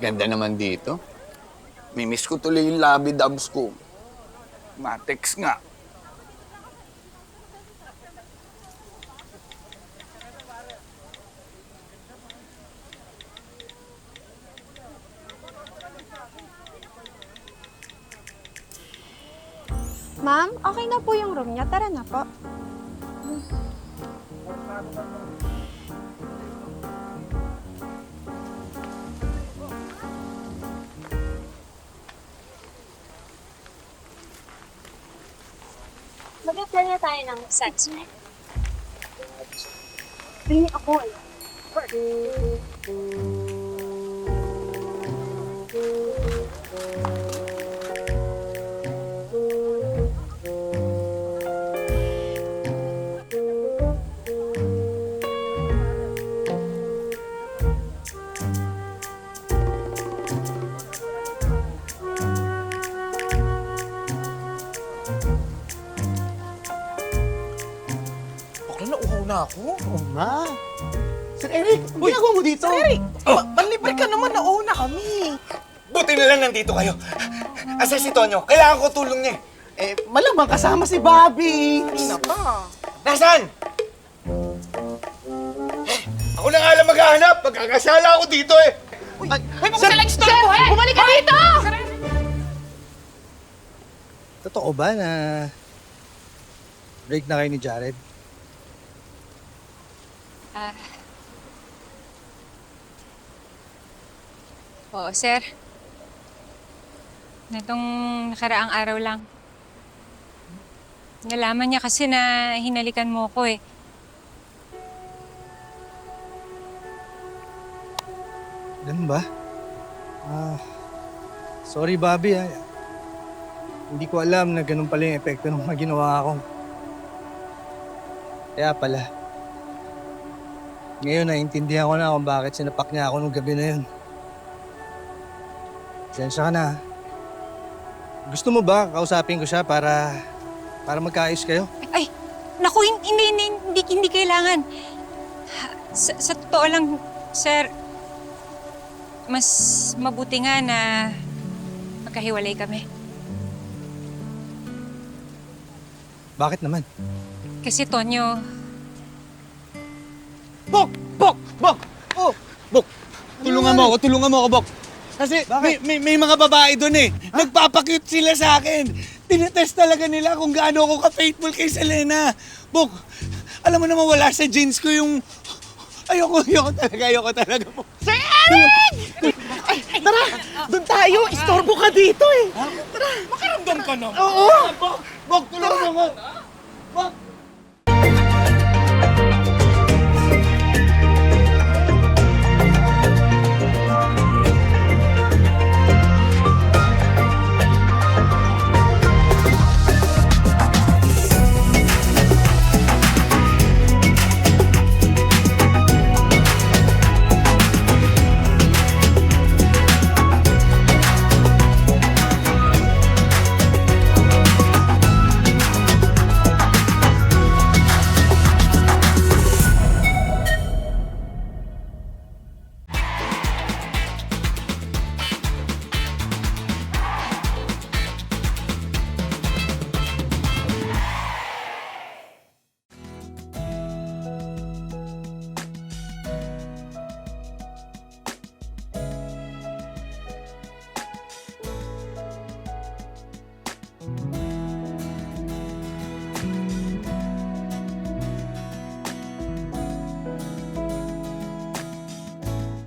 Ganda naman dito. Mimiss ko tuloy yung labi dubs ko. Matex nga. Ma'am, okay na po yung room niya. Tara na po. Mag-apply na tayo ng sunscreen. Bili ako eh. Bakla na uhaw na ako. Oo nga. Sir Eric, ang ginagawa mo dito? Sir Eric, manlibre ka naman, nauna kami. Buti na lang nandito kayo. Asa si Tonyo? Kailangan ko tulong niya. Malamang kasama si Bobby. Kanina pa. Nasaan? Ako na nga lang maghahanap. Magkakasala ako dito eh. Ay, magsalang istorbo eh! Bumalik ka dito! Totoo ba na break na kayo ni Jared? Oo, sir. Nitong nakaraang araw lang. Nalaman niya kasi na hinalikan mo ko eh. Ganun ba? Sorry Bobby ha. Hindi ko alam na ganun pala yung epekto ng mga ginawa ko. Kaya pala. Ngayon naiintindihan ko na kung bakit sinapak niya ako nung gabi na yun. Sensya ka na. Gusto mo ba kausapin ko siya para magkaayos kayo? Ay, naku, hindi kailangan. Sa totoo lang, sir, mas mabuti nga na magkahiwalay kami. Bakit naman? Kasi Tonyo, Bok! Bok! Bok! Oh! Bok! Tulungan mo ako, Bok. Kasi may mga babae doon eh. Nagpapakute sila sa akin. Tinetest talaga nila kung gaano ako ka-faithful kay Selena. Bok, alam mo naman wala sa jeans ko yung... Ayoko talaga, Bok. Sir Eric! Ay, tara! Doon tayo! Istorbo ka dito eh! Tara! Makiramdam ka na. Oo! Bok, tulungan mo ako. Bok!